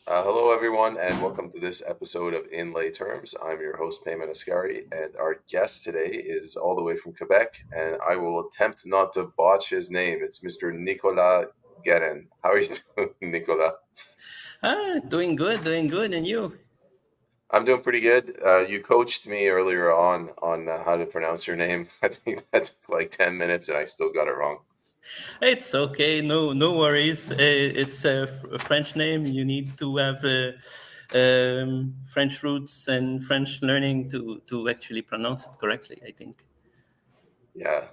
Hello, everyone, and welcome to this episode of InLayTerms. I'm your host, Payman Ascari, and our guest today is all the way from Quebec, and I will attempt not to botch his name. It's Mr. Nicolas Guérin. How are you doing, Nicolas? Doing good, and you? I'm doing pretty good. You coached me earlier on how to pronounce your name. I think that took like 10 minutes, and I still got it wrong. It's okay, no worries. It's a French name. You need to have French roots and French learning to actually pronounce it correctly, I think. Yeah,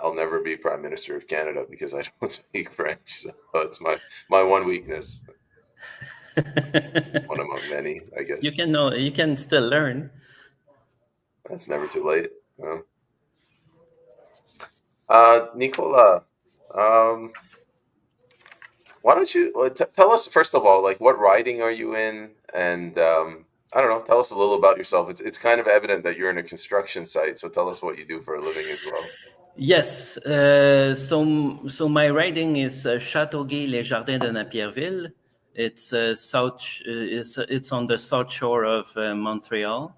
I'll never be Prime Minister of Canada because I don't speak French. So that's my one weakness, one among many, I guess. You can still learn. That's never too late. Nicola, um, why don't you tell us first of all, like what riding are you in, and I don't know, tell us a little about yourself. It's kind of evident that you're in a construction site, so tell us what you do for a living as well. Yes. So my riding is Châteauguay Les Jardins de Napierville. It's on the south shore of Montreal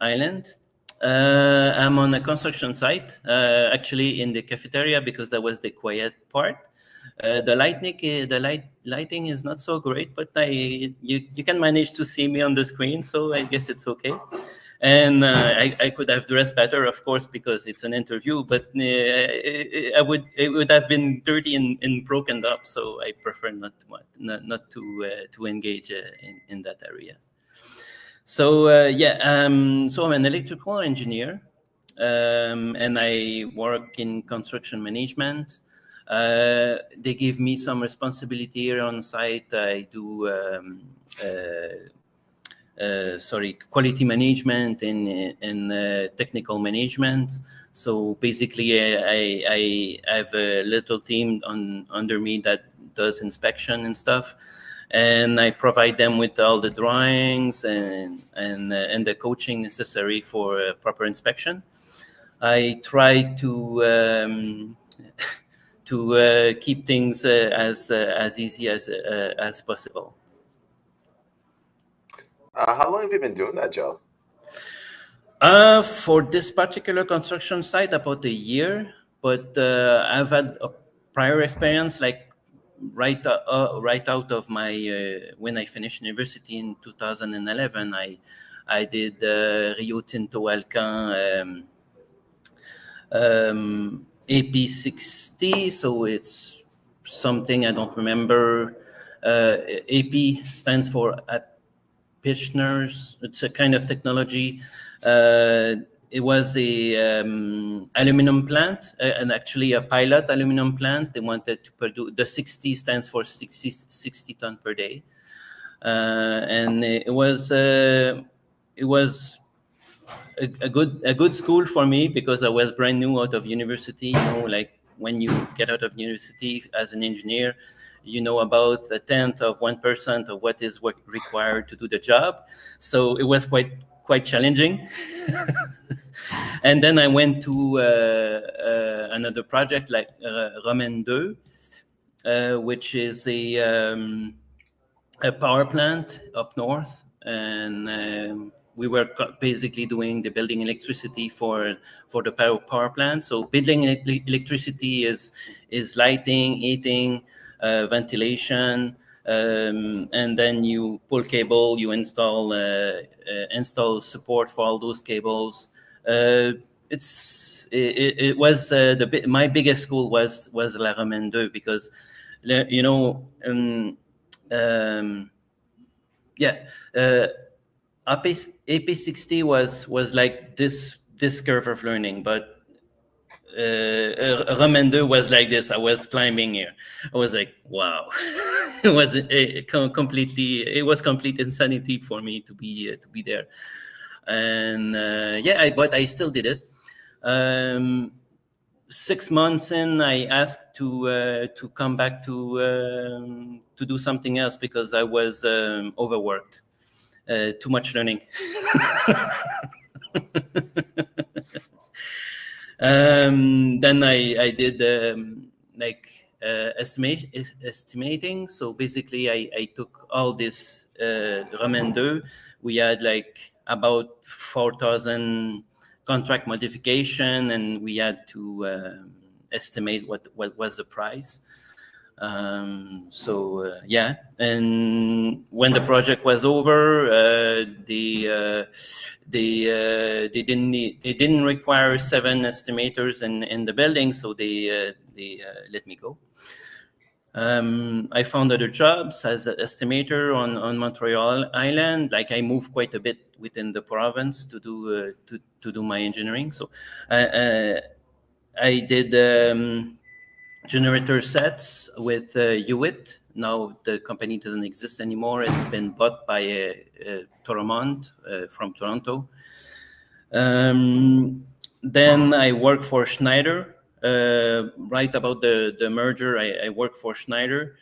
Island. I'm on a construction site, actually in the cafeteria because that was the quiet part. Lighting is not so great, but you can manage to see me on the screen, so I guess it's okay. And I could have dressed better, of course, because it's an interview. But it would have been dirty and broken up, so I prefer not to engage in that area. So I'm an electrical engineer, and I work in construction management. They give me some responsibility here on site. I do quality management and technical management. So basically, I have a little team under me that does inspection and stuff, and I provide them with all the drawings and the coaching necessary for proper inspection. I try to keep things as easy as possible. How long have you been doing that job? For this particular construction site, about a year, but I've had a prior experience, like right out of my when I finished university in 2011. I did Rio Tinto Alcan AP60, so it's something I don't remember. AP stands for Pitchners. It's a kind of technology. It was a aluminum plant, and actually a pilot aluminum plant. They wanted to produce, the 60 stands for 60 ton per day, and it was a good school for me because I was brand new out of university. Like when you get out of university as an engineer, you know about a tenth of 1% of what is required to do the job. So it was quite challenging. And then I went to another project like Romaine 2, which is a power plant up north, and we were basically doing the building electricity for the power plant. So building electricity is lighting, heating, ventilation, and then you pull cable, you install support for all those cables. It was my biggest school was La Romaine 2 because you know. Um, yeah, uh, AP60 was like this curve of learning, but Romendo was like this. I was climbing here. I was like, wow. It was it was complete insanity for me to be there. And but I still did it. Um, 6 months in, I asked to come back to do something else because I was overworked, too much learning. Then I did like estimating. So basically, I took all this Romain 2. We had like about 4,000 contract modification, and we had to estimate what was the price. Yeah, and when the project was over, they didn't require 7 estimators in the building, so they let me go. I found other jobs as an estimator on Montreal Island. Like I moved quite a bit within the province to do my engineering. So I did generator sets with Hewitt. Now the company doesn't exist anymore. It's been bought by Toromont from Toronto. Then I worked for Schneider. Right about the merger, I worked for Schneider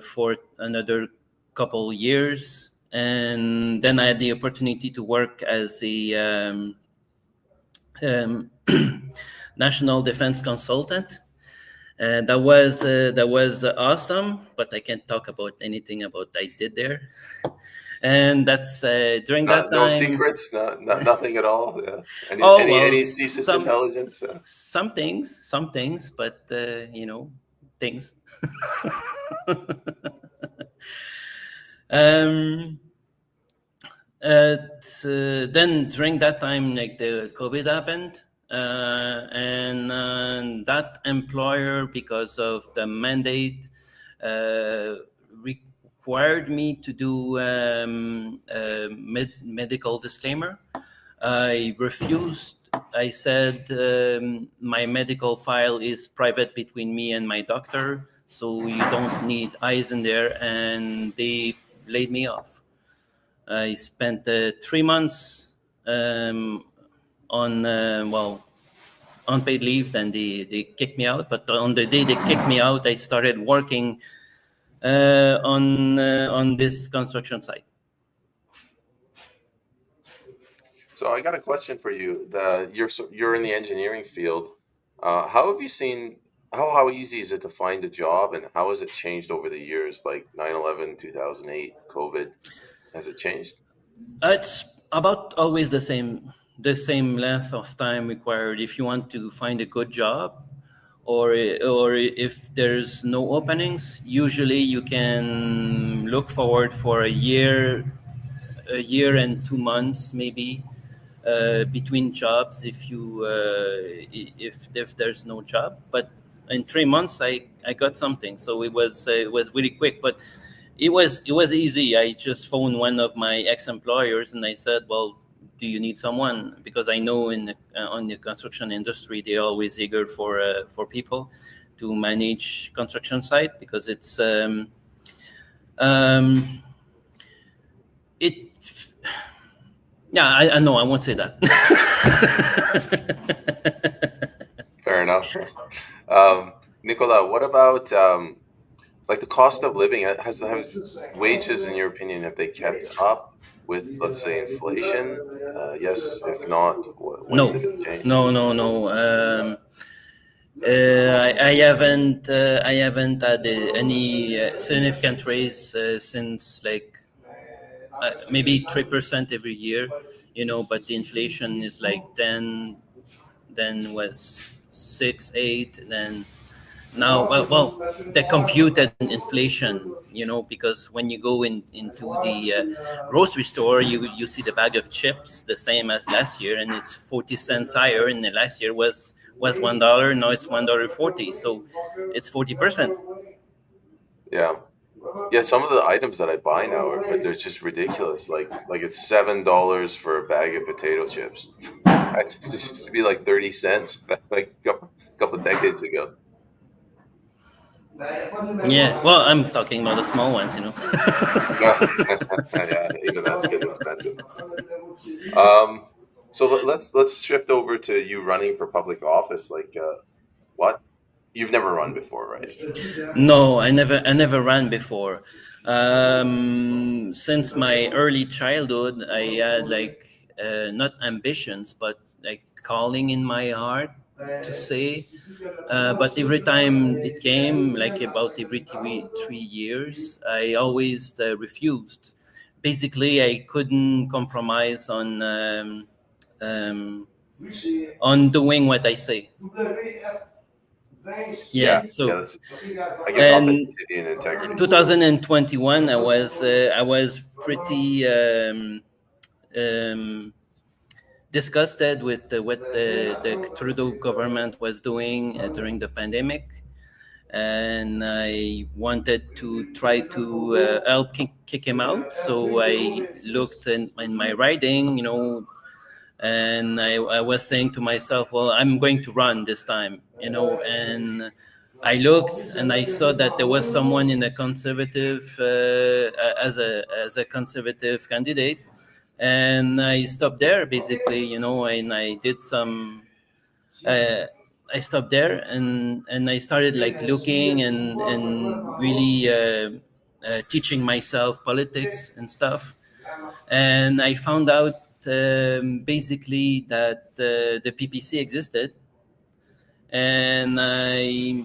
for another couple years. And then I had the opportunity to work as a national defense consultant. That was awesome, but I can't talk about anything about I did there. And that's during that time. No secrets, nothing at all. Yeah. Any CSIS intelligence? Some things, but things. Then during that time, like the COVID happened, and that employer, because of the mandate, required me to do medical disclaimer. I refused. I said my medical file is private between me and my doctor, so you don't need eyes in there, and they laid me off. I spent 3 months on unpaid leave, then they kicked me out. But on the day they kicked me out, I started working on this construction site. So I got a question for you. You're in the engineering field. How have you seen? How easy is it to find a job, and how has it changed over the years? Like 9/11, 2008, COVID, has it changed? It's about always the same length of time required if you want to find a good job, or if there's no openings. Usually, you can look forward for a year and 2 months maybe. Between jobs if there's no job, but in 3 months I got something, so it was really quick, but it was easy. I just phoned one of my ex-employers and I said, well, do you need someone? Because I know on the construction industry they're always eager for people to manage construction site, because it's yeah, I know. I won't say that. Fair enough. Nicolas, what about like the cost of living? Has wages, in your opinion, have they kept up with, let's say, inflation? Yes. If not, when did it change? No. I haven't had any significant raise since like maybe 3% every year, but the inflation is like 10, then was 6, 8, then now, well, the computed inflation, because when you go into the grocery store, you see the bag of chips the same as last year, and it's 40 cents higher, and the last year was $1, now it's $1.40, so it's 40%. Yeah. Yeah, some of the items that I buy now they're just ridiculous. Like it's $7 for a bag of potato chips. It used to be like 30 cents like a couple of decades ago. Yeah, well, I'm talking about the small ones, Yeah, even that's getting expensive. So let's shift over to you running for public office. Like, what? You've never run before, right? No, I never ran before. Since my early childhood, I had like not ambitions, but like calling in my heart to say, but every time it came, like about every 3 years, I always refused. Basically, I couldn't compromise on doing what I say. Yeah, So that's, I guess, and authenticity and integrity. 2021, I was pretty disgusted with what the Trudeau government was doing during the pandemic, and I wanted to try to help kick him out. So I looked in my writing, and I was saying to myself, well, I'm going to run this time, and I looked and I saw that there was someone in a conservative as a conservative candidate, and I stopped there basically, and I did some. Uh, I stopped there and I started like looking and really teaching myself politics and stuff, and I found out basically that the PPC existed, and I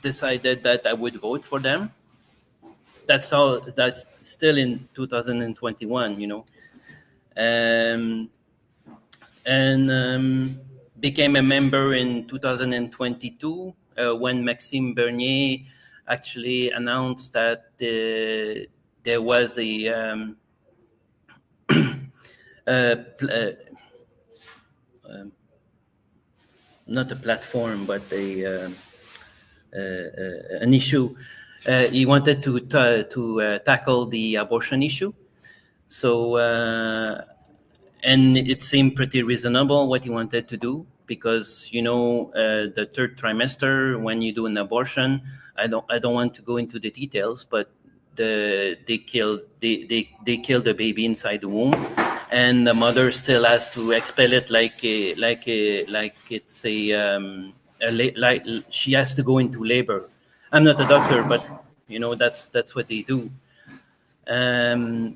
decided that I would vote for them. That's all. That's still in 2021, um, and became a member in 2022 when Maxime Bernier actually announced that there was a pl- not a platform, but an issue. He wanted to tackle the abortion issue. So, and it seemed pretty reasonable what he wanted to do because the third trimester when you do an abortion, I don't want to go into the details, but they kill the baby inside the womb, and the mother still has to expel it like it's like she has to go into labor. I'm not a doctor, but that's what they do. And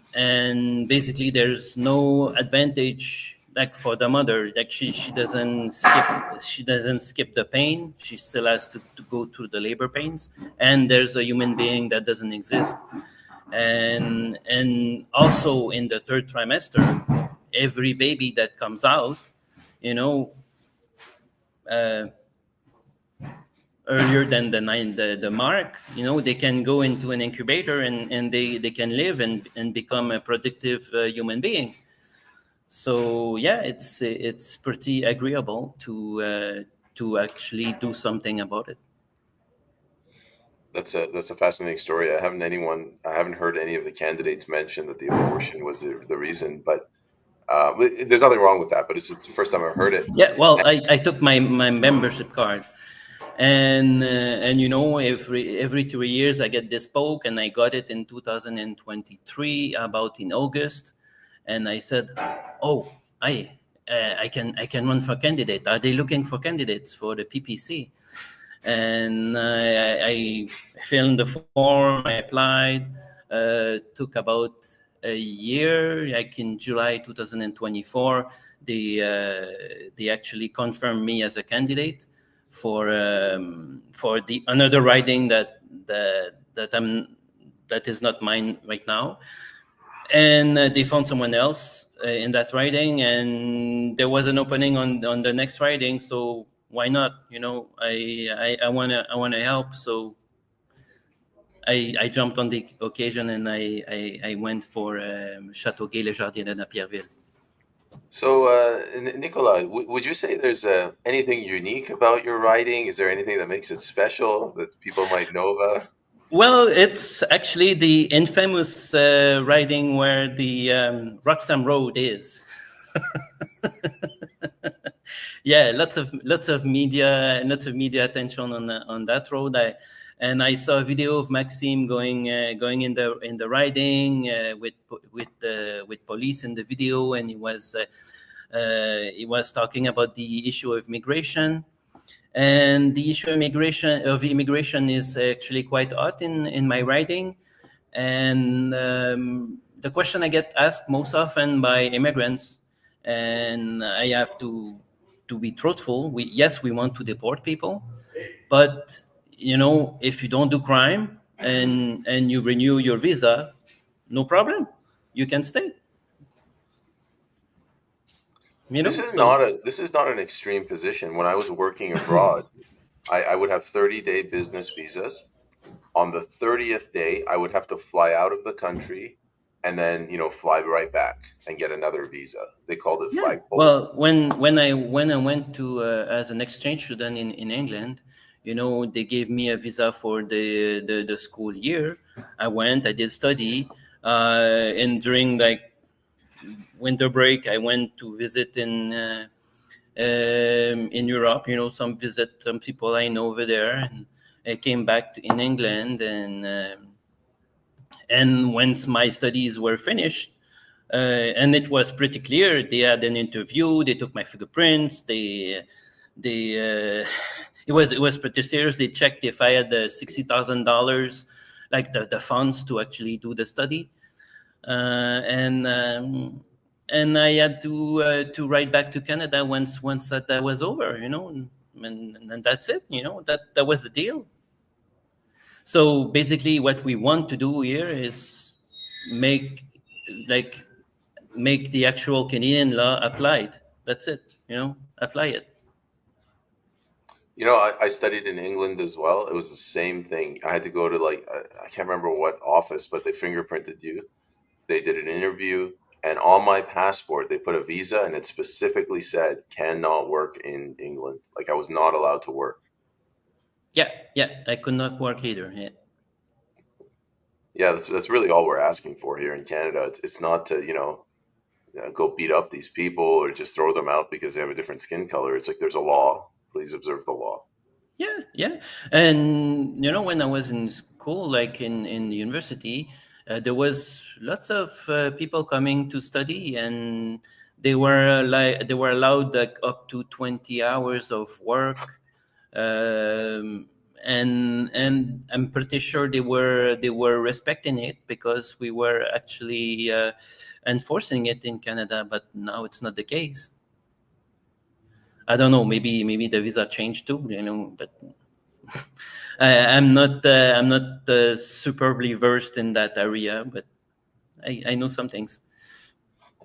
basically there's no advantage like for the mother, like she doesn't skip the pain. She still has to go through the labor pains, and there's a human being that doesn't exist. And also in the third trimester, every baby that comes out, you know uh, earlier than the mark, they can go into an incubator, and they can live and become a productive human being. So yeah, it's pretty agreeable to actually do something about it. That's a fascinating story. I haven't heard any of the candidates mention that the abortion was the reason, but there's nothing wrong with that. But it's the first time I've heard it. Yeah, well, I took my membership card, and every 3 years I get this poke, and I got it in 2023 about in August, and I said, oh, I can run for candidate. Are they looking for candidates for the PPC? And I filled in the form, I applied. Took about a year. Like in July 2024, they actually confirmed me as a candidate for the another riding that is not mine right now. And they found someone else in that riding, and there was an opening on the next riding. So why not? I wanna help. So I jumped on the occasion, and I went for Châteauguay Les Jardins de Napierville. So, Nicolas, would you say there's anything unique about your writing? Is there anything that makes it special that people might know about? Well, it's actually the infamous riding where the Roxham Road is. Yeah, lots of media attention on that road. I saw a video of Maxime going in the riding with police in the video, and he was talking about the issue of immigration. And the issue of immigration is actually quite hot in my writing. And the question I get asked most often by immigrants, and I have to to be truthful, we want to deport people, but if you don't do crime and you renew your visa, no problem, you can stay. This is not an extreme position. When I was working abroad, I would have 30-day business visas. On the 30th day, I would have to fly out of the country and then, fly right back and get another visa. They called it flagpole. Well, when I went to as an exchange student in England, they gave me a visa for the school year. I went, I did study, and during like winter break, I went to visit in Europe. Some people I know over there, and I came back in England, and once my studies were finished, and it was pretty clear, they had an interview, they took my fingerprints, it was pretty serious. They checked if I had the $60,000, like the funds to actually do the study, and I had to write back to Canada once that was over, and that's it. That was the deal. So basically, what we want to do here is make the actual Canadian law applied. That's it. Apply it. I studied in England as well. It was the same thing. I had to go to I can't remember what office, but they fingerprinted you. They did an interview, and on my passport, they put a visa, and it specifically said cannot work in England. Like I was not allowed to work. Yeah, I could not work either. Yeah, that's really all we're asking for here in Canada. It's not to go beat up these people or just throw them out because they have a different skin color. It's like there's a law. Please observe the law. Yeah. And when I was in school, like in the university, there was lots of people coming to study, and they were allowed like up to 20 hours of work, and I'm pretty sure they were respecting it because we were actually enforcing it in Canada. But now it's not the case. I don't know. Maybe the visa changed too. But I'm not superbly versed in that area, but I know some things.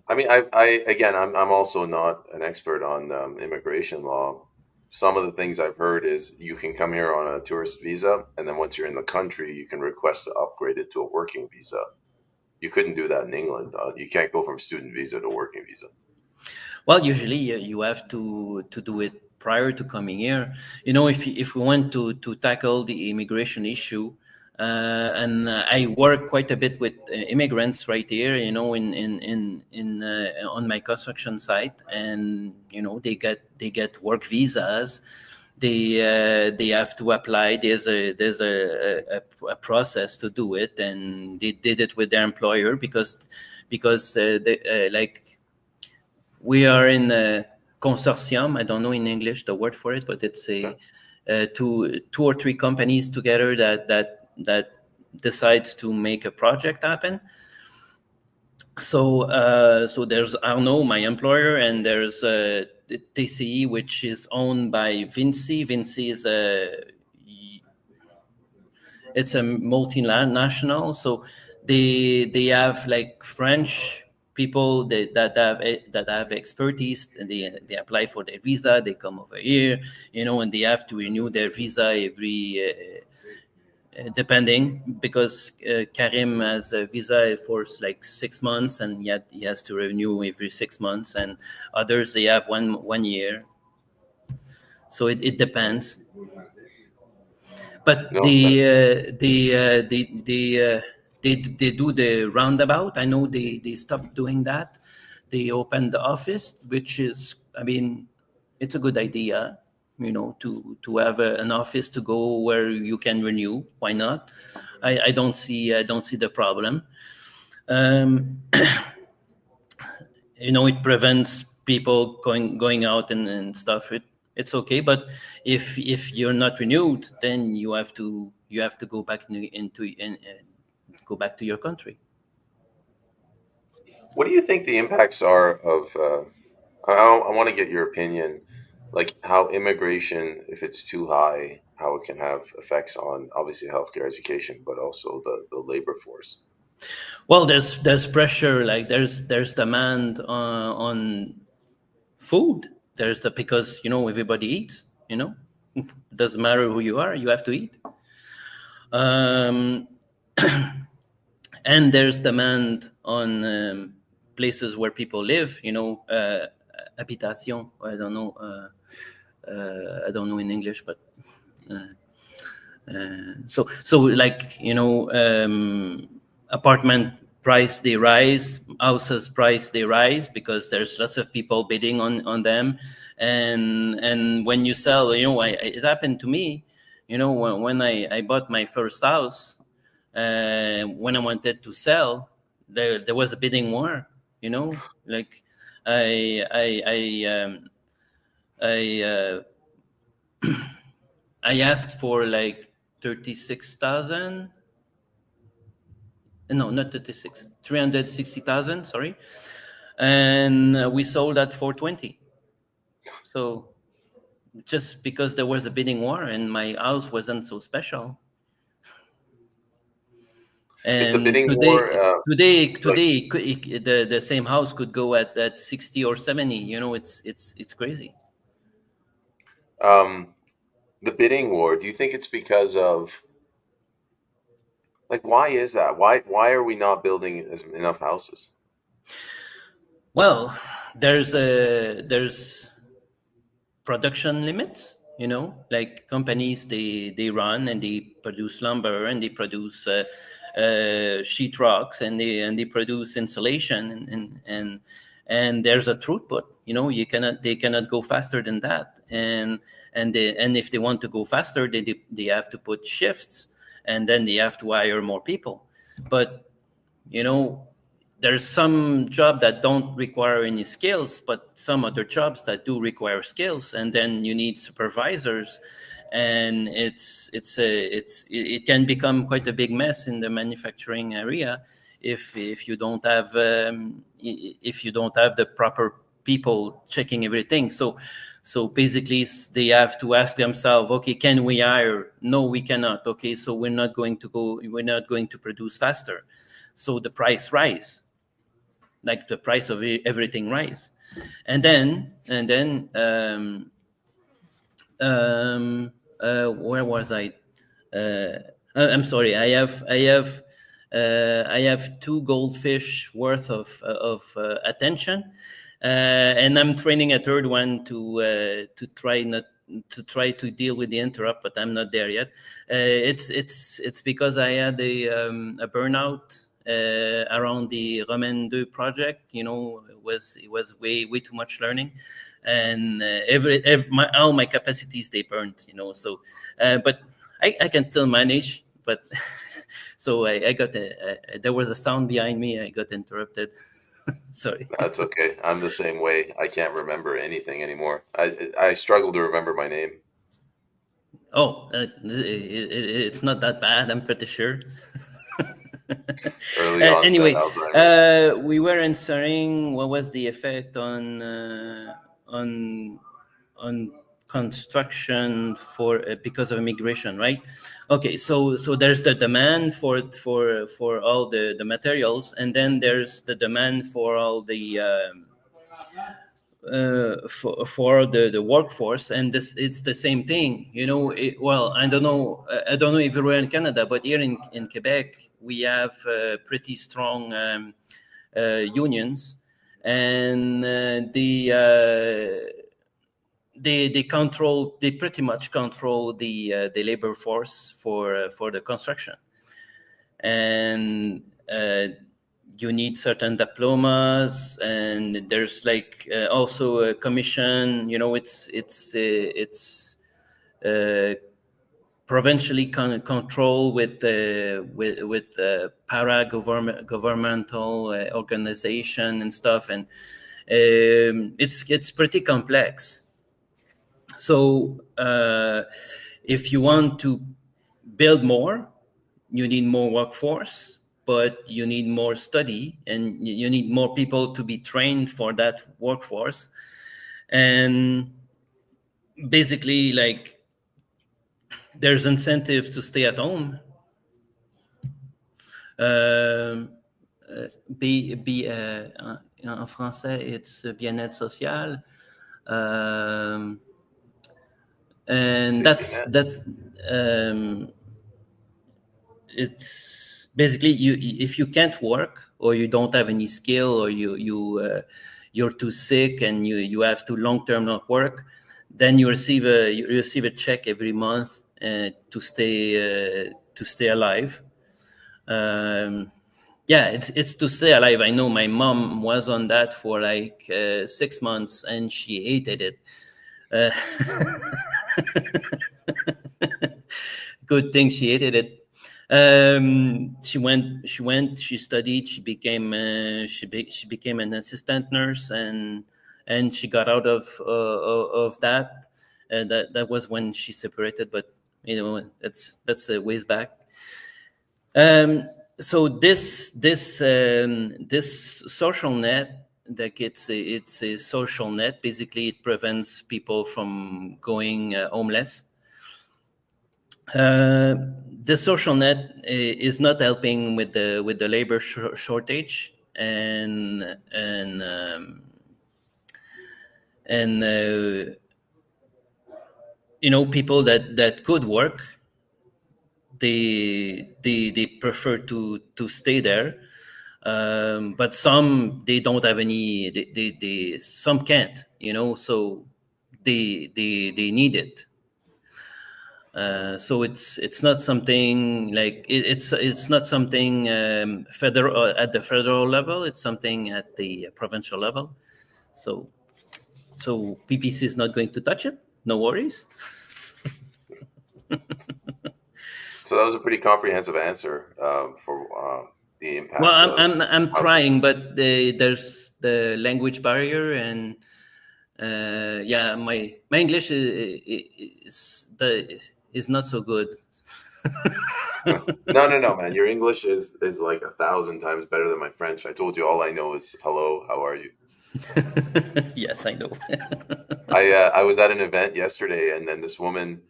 I mean, I'm also not an expert on immigration law. Some of the things I've heard is you can come here on a tourist visa, and then once you're in the country, you can request to upgrade it to a working visa. You couldn't do that in England. You can't go from student visa to working visa. Well, usually you have to do it prior to coming here. If we want to tackle the immigration issue, and I work quite a bit with immigrants right here, in on my construction site, and they get work visas. They have to apply. There's a process to do it, and they did it with their employer because we are in a consortium. I don't know in English the word for it, but it's two or three companies together that decides to make a project happen. So there's Arnaud, my employer, and there's TCE, which is owned by Vinci. Vinci is it's a multinational, so they have like French people that have expertise, and they apply for their visa. They come over here, and they have to renew their visa every depending, because Karim has a visa for like 6 months, and yet he has to renew every 6 months, and others they have 1 year. So it depends. But they do the roundabout. I know they stopped doing that. They opened the office, which is, I mean, it's a good idea, to have an office to go where you can renew. Why not? I don't see the problem. It prevents people going out and stuff. It's okay, but if you're not renewed, then you have to go back go back to your country. What do you think the impacts are of? I want to get your opinion. like how immigration, if it's too high, how it can have effects on obviously healthcare, education, but also the labor force. Well, there's pressure, like there's demand on food. There's the because everybody eats. It doesn't matter who you are, you have to eat. Um, and there's demand on places where people live. Habitation. I don't know. I don't know in English, but so like apartment price they rise, houses price they rise because there's lots of people bidding on them, and when you sell, it happened to me, when I bought my first house, when I wanted to sell, there was a bidding war, like I I asked for like 36,000. No, not 36, 360,000. Sorry, and we sold at 420. So just because there was a bidding war and my house wasn't so special. Is the And bidding war like the same house could go at 60 or 70. It's crazy. the bidding war? Do you think it's because of like why is that? Why are we not building enough houses? Well, there's production limits, like companies, they run and they produce lumber and they produce sheet rocks and they produce insulation, and there's a throughput. They cannot go faster than that, and if they want to go faster, they have to put shifts, and then they have to hire more people. But there's some job that don't require any skills, but some other jobs that do require skills, and then you need supervisors, and it can become quite a big mess in the manufacturing area if you don't have the proper people checking everything. So basically, they have to ask themselves, okay, can we hire? No, we cannot. Okay, so we're not going to produce faster. So the price rise, like the price of everything rise. And then where was I? I'm sorry. I have two goldfish worth of attention, and I'm training a third one to try to deal with the interrupt, but I'm not there yet. It's because I had a burnout around the Romain 2 project. It was way too much learning, and all my capacities, they burned. So but I can still manage. But so I got there was a sound behind me. I got interrupted. Sorry. That's okay. I'm the same way. I can't remember anything anymore. I struggle to remember my name. Oh, it's not that bad, I'm pretty sure. Early onset Anyway, Alzheimer's. we were answering what was the effect on construction for because of immigration, right? Okay, so there's the demand for all the materials, and then there's the demand for all the for the workforce, and it's the same thing. Well, I don't know if you were in Canada, but here in Quebec we have pretty strong unions, and they pretty much control the labor force for the construction, and you need certain diplomas, and there's like also a commission. It's provincially controlled with para governmental organization and stuff, and it's pretty complex. So if you want to build more, you need more workforce, but you need more study, and you need more people to be trained for that workforce. And basically, like, there's incentives to stay at home. En français, it's bien-être social. And that's it's basically, if you can't work, or you don't have any skill, or you're too sick and you have to long-term not work, then you receive a check every month to stay alive. Yeah, it's to stay alive. I know my mom was on that for like 6 months, and she hated it. Good thing she hated it. She studied, she became an assistant nurse, and she got out of that. That was when she separated, but that's the ways back. So this social net, like, it's a social net. Basically, it prevents people from going homeless. The social net is not helping with the labor shortage, and people that could work, they prefer to stay there, but some, they don't have any, they some can't, so they need it. So it's not something like it's not something federal, at the federal level. It's something at the provincial level. So PPC is not going to touch it. No worries. So that was a pretty comprehensive answer for the impact. Well, I'm trying, but there's the language barrier, and yeah, my English is not so good. No, man. Your English is like 1,000 times better than my French. I told you all I know is hello, how are you? Yes, I know. I was at an event yesterday, and then this woman,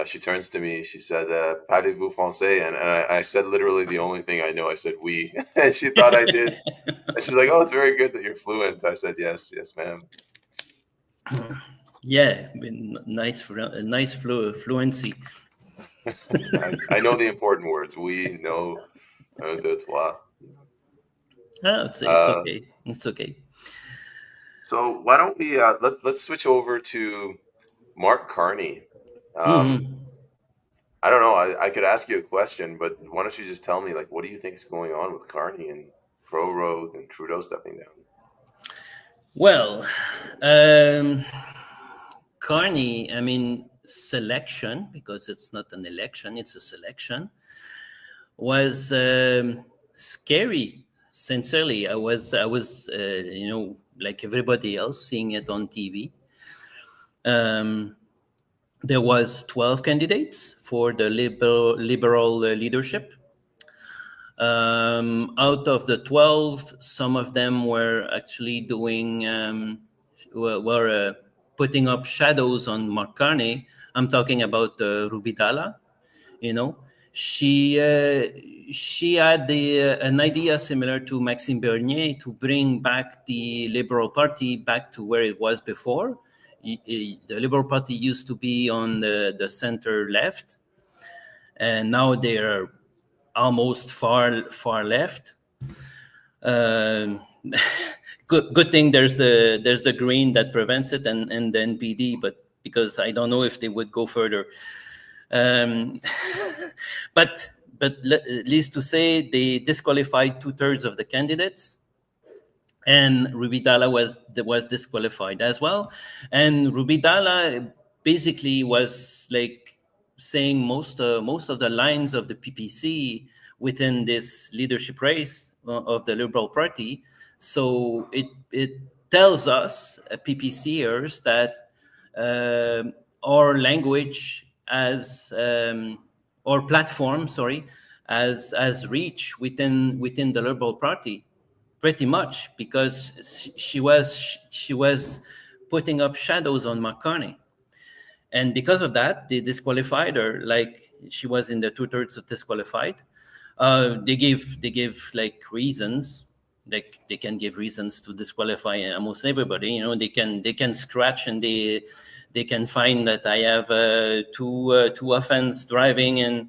she turns to me. She said, "Parlez-vous français?" And I said literally the only thing I know. I said "oui," and she thought I did. And she's like, "Oh, it's very good that you're fluent." I said, "Yes, ma'am." Yeah, nice fluency. I know the important words. Oui, no, un, deux, trois. Oh, it's okay. It's okay. So why don't we let's switch over to Mark Carney. I don't know. I could ask you a question, but why don't you just tell me, like, what do you think is going on with Carney and Pro-Road and Trudeau stepping down? Well, Carney, I mean, selection, because it's not an election, it's a selection, was scary. Sincerely, I was like everybody else, seeing it on TV. There was 12 candidates for the liberal leadership. Out of the 12, some of them were actually doing putting up shadows on Mark Carney. I'm talking about Ruby Dalla. She had an idea similar to Maxime Bernier to bring back the Liberal Party back to where it was before. The Liberal Party used to be on the center left, and now they are almost far left. Good thing there's the Green that prevents it, and the NPD, but because I don't know if they would go further. But at least to say, they disqualified 2/3 of the candidates, and Ruby Dalla was disqualified as well. And Ruby Dalla basically was like saying most of the lines of the PPC within this leadership race of the Liberal Party. So it tells us, PPCers, that our language as or platform, as reach within the Liberal Party, pretty much, because she was putting up shadows on Mark Carney. And because of that, they disqualified her. Like, she was in the 2/3 of disqualified. They give like reasons. Like, they can give reasons to disqualify almost everybody. You know, they can scratch, and they can find that I have two offense driving, and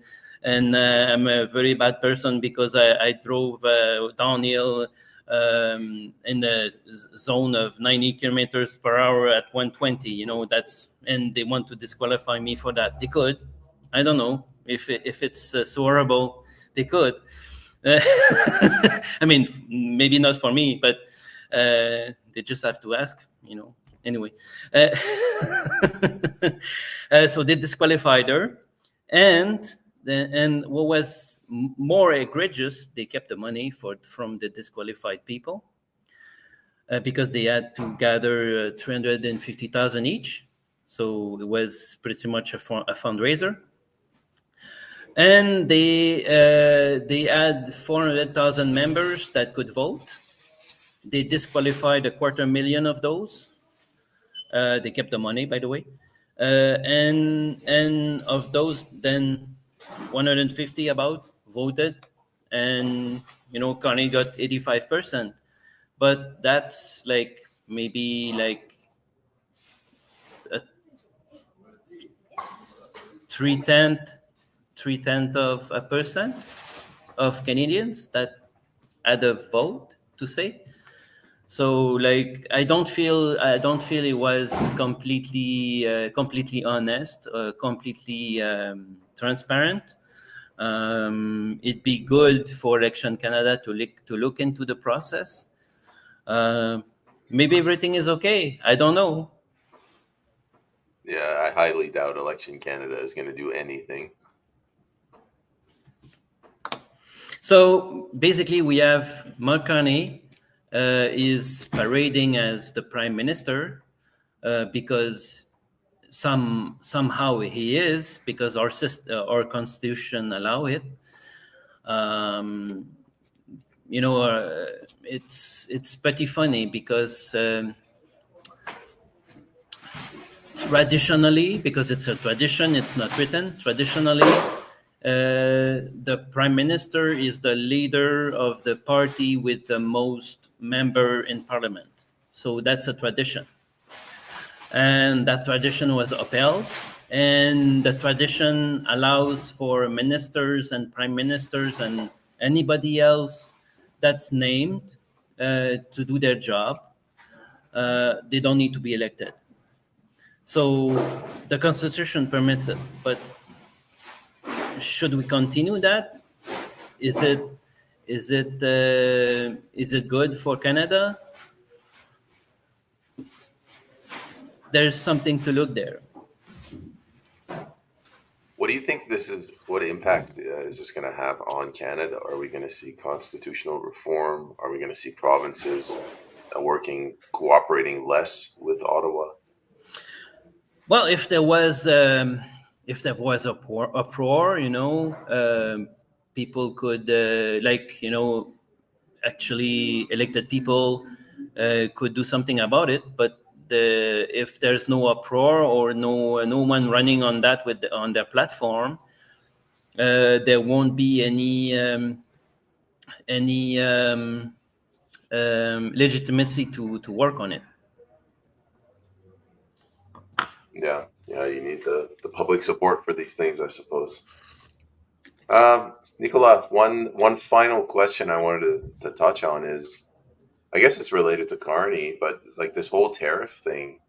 I'm a very bad person because I drove downhill in the zone of 90 kilometers per hour at 120. You know, and they want to disqualify me for that. They could. I don't know if it's so horrible. They could. I mean, maybe not for me, but they just have to ask, you know. Anyway, so they disqualified her, and what was more egregious, they kept the money from the disqualified people because they had to gather 350,000 each. So it was pretty much a fundraiser. And they had 400,000 members that could vote. They disqualified 250,000 of those. They kept the money, by the way. And of those, then 150 about voted, and you know, Carney got 85%. But that's like maybe like 3/10 of a percent of Canadians that had a vote to say. So like I don't feel it was completely honest, completely transparent. It'd be good for Election Canada to look into the process. Maybe everything is okay. I don't know. Yeah, I highly doubt Election Canada is going to do anything. So basically, we have Mark Carney is parading as the prime minister because somehow he is, because our constitution allow it. You know, it's pretty funny because traditionally, because it's a tradition, it's not written. Traditionally, the prime minister is the leader of the party with the most member in parliament. So that's a tradition. And that tradition was upheld. And the tradition allows for ministers and prime ministers and anybody else that's named to do their job. They don't need to be elected. So the Constitution permits it, but should we continue that? Is it good for Canada? There's something to look there. What do you think what impact is this going to have on Canada? Are we going to see constitutional reform? Are we going to see provinces cooperating less with Ottawa? Well, if there was uproar, you know, people could actually elected people could do something about it. But if there's no uproar or no one running on that on their platform, there won't be any legitimacy to work on it. Yeah, you need the public support for these things, I suppose. Nicolas, one final question I wanted to touch on is, I guess it's related to Carney, but like this whole tariff thing.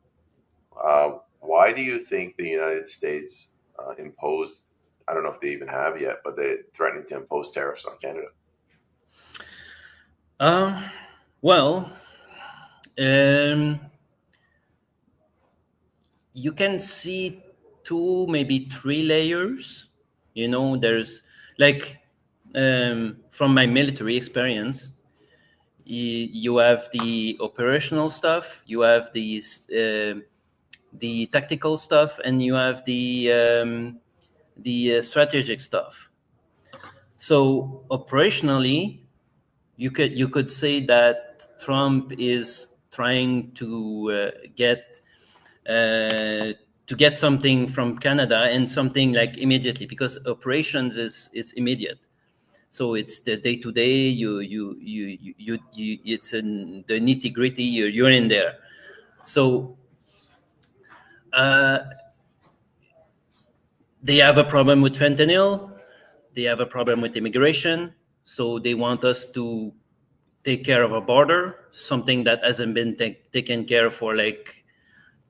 Why do you think the United States imposed? I don't know if they even have yet, but they threatening to impose tariffs on Canada. Well, you can see 2, maybe 3 layers. You know, there's like from my military experience, you have the operational stuff, you have the tactical stuff, and you have the strategic stuff. So operationally, you could say that Trump is trying to get to get something from Canada and something like immediately, because operations is immediate. So it's the day to day. It's in the nitty gritty. You're in there. So they have a problem with fentanyl. They have a problem with immigration. So they want us to take care of a border, something that hasn't been taken care of for like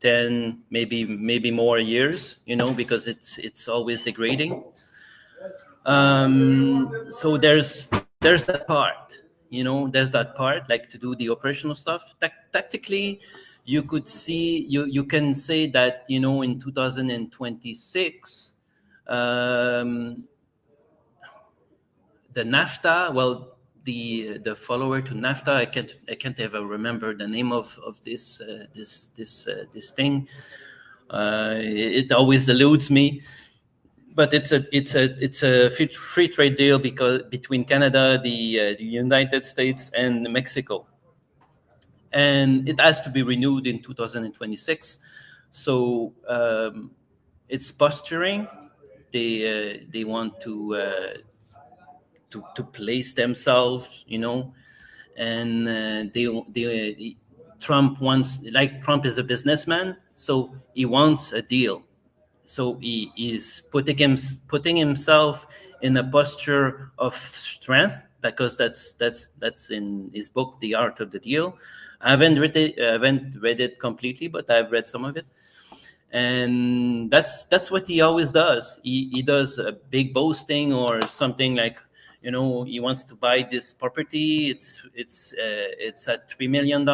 10, maybe more years, because it's always degrading. So there's that part, there's that part, like to do the operational stuff. Tactically, you could see, you can say that, in 2026, the NAFTA, well, the follower to NAFTA, I can't ever remember the name of this this thing. It always eludes me, but it's a free trade deal between Canada, the United States, and Mexico, and it has to be renewed in 2026. So it's posturing. They want to place themselves, and Trump wants, like, Trump is a businessman, so he wants a deal. So he is putting himself in a posture of strength, because that's in his book, The Art of the Deal. I haven't read it completely, but I've read some of it. And that's what he always does. He does a big boasting or something like, he wants to buy this property. It's at $3 million.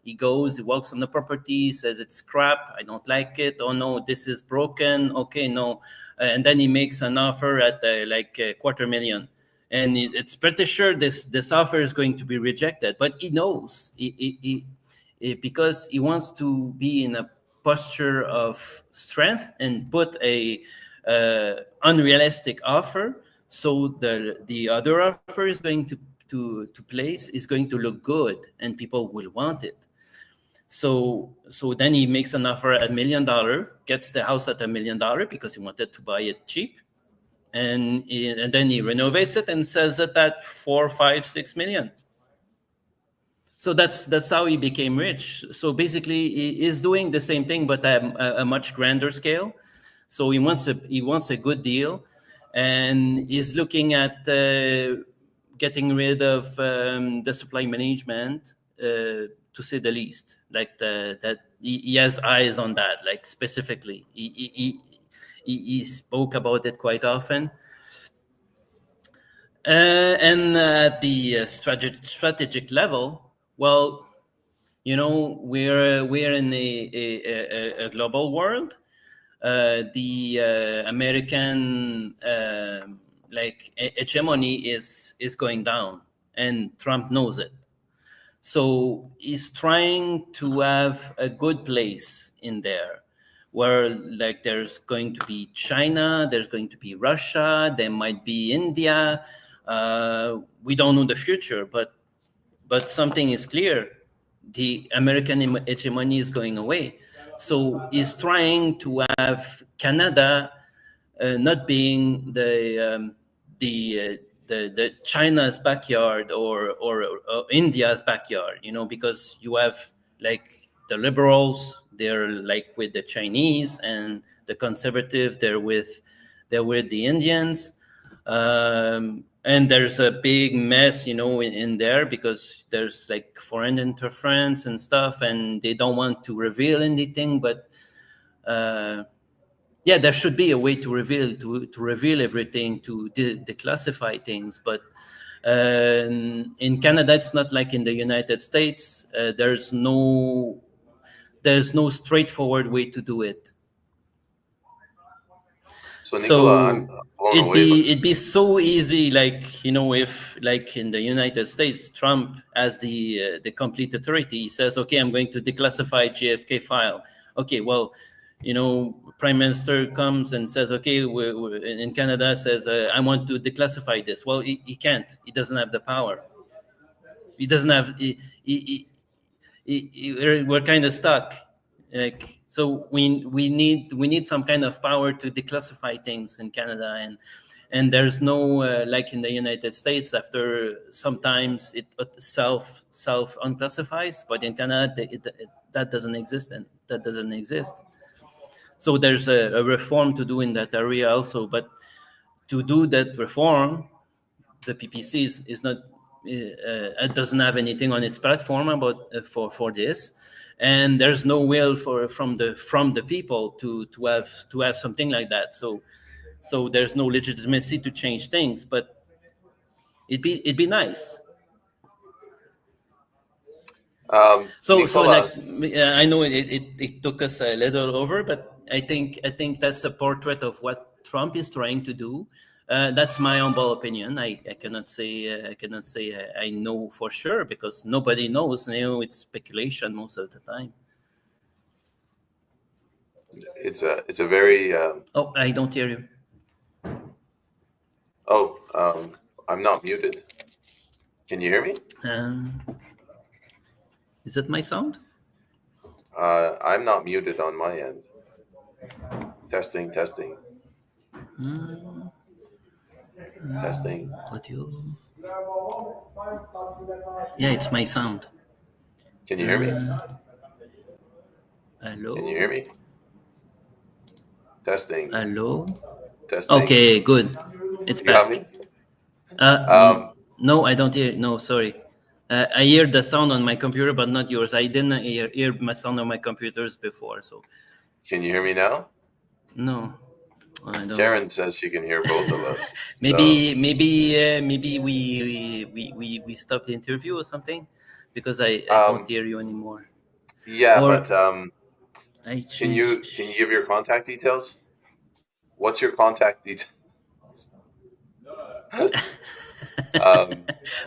He goes, he walks on the property, says it's crap, I don't like it. Oh no, this is broken. Okay, no. And then he makes an offer at like $250,000. And it's pretty sure this offer is going to be rejected. But he knows, because he wants to be in a posture of strength and put a unrealistic offer. So the other offer is going to place is going to look good, and people will want it. So then he makes an offer at $1 million, gets the house at $1 million because he wanted to buy it cheap, and then he renovates it and sells it at 4, 5, 6 million. So that's how he became rich. So basically, he is doing the same thing, but at a much grander scale. So he wants a good deal, and he's looking at getting rid of the supply management, to say the least. Like that he has eyes on that, like specifically. He spoke about it quite often. And at the strategic level, well, we're in a global world. The American hegemony is going down, and Trump knows it. So he's trying to have a good place in there, where like there's going to be China, there's going to be Russia, there might be India. We don't know the future, but something is clear: the American hegemony is going away. So he's trying to have Canada not being the China's backyard or India's backyard, because you have like the liberals, they're like with the Chinese, and the conservative, they're with the Indians. And there's a big mess, in there, because there's like foreign interference and stuff, and they don't want to reveal anything. But there should be a way to reveal everything, to declassify things. But in Canada, it's not like in the United States. There's no straightforward way to do it. So Nicolas, I'm blown away. It'd be so easy, like, if like in the United States, Trump has the complete authority. He says, okay, I'm going to declassify JFK file. Okay, well, Prime Minister comes and says, okay, we're in Canada, says, I want to declassify this. Well, he can't. He doesn't have the power. He doesn't have. We're kind of stuck. Like, so we need some kind of power to declassify things in Canada, and there's no like in the United States, after sometimes it self unclassifies, but in Canada that doesn't exist, and that doesn't exist. So there's a reform to do in that area also, but to do that reform, the PPC is not it doesn't have anything on its platform about for this, and there's no will from the people to have something like that. So there's no legitimacy to change things, but it'd be nice. So Nicolas, like I know it took us a little over, but I think that's a portrait of what Trump is trying to do. That's my humble opinion. I cannot say I know for sure, because nobody knows. It's speculation most of the time. it's a very Oh, I don't hear you. I'm not muted. Can you hear me? Is it my sound? I'm not muted on my end. Testing. Testing. Audio. Yeah, it's my sound. Can you hear me? Hello? Can you hear me? Testing. Hello? Testing. Okay, good. It's You back. got me? No, I don't hear. No, sorry. I hear the sound on my computer, but not yours. I didn't hear my sound on my computers before, so. Can you hear me now? No, I don't. Karen says she can hear both of us. maybe we stop the interview or something, because I don't hear you anymore. Yeah, Or but can you give your contact details? What's your contact details?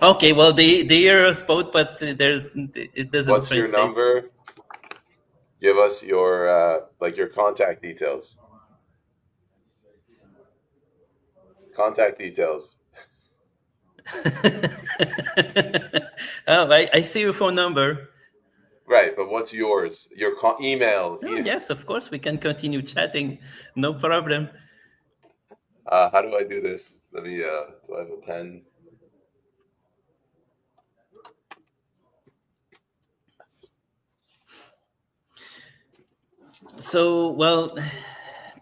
Okay, well they hear us both, but it doesn't. What's your number? Give us your your contact details. Contact details. Oh, I see your phone number. Right, but what's yours? Your email. Oh, yes, of course, we can continue chatting. No problem. How do I do this? Let me. Do I have a pen? So, well,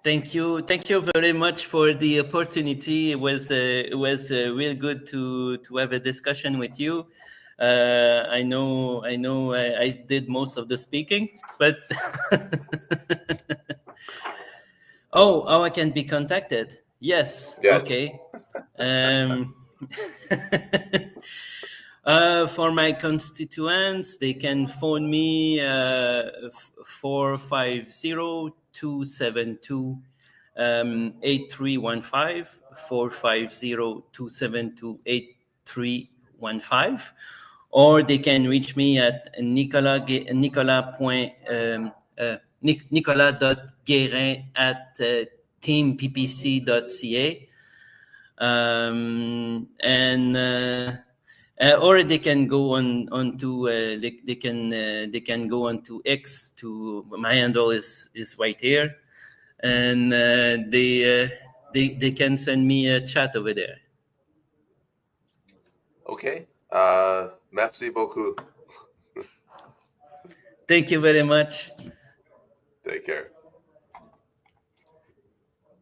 thank you very much for the opportunity. It was real good to have a discussion with you. I know I did most of the speaking, but oh, I can be contacted. Yes. Okay. For my constituents, they can phone me 450-272-8315, 450-272-8315, or they can reach me at Nicolas.Guérin at teamppc.ca. Or they can go on to they can go on to X. To my handle is right here, and they can send me a chat over there. Okay. Merci beaucoup. Thank you very much. Take care.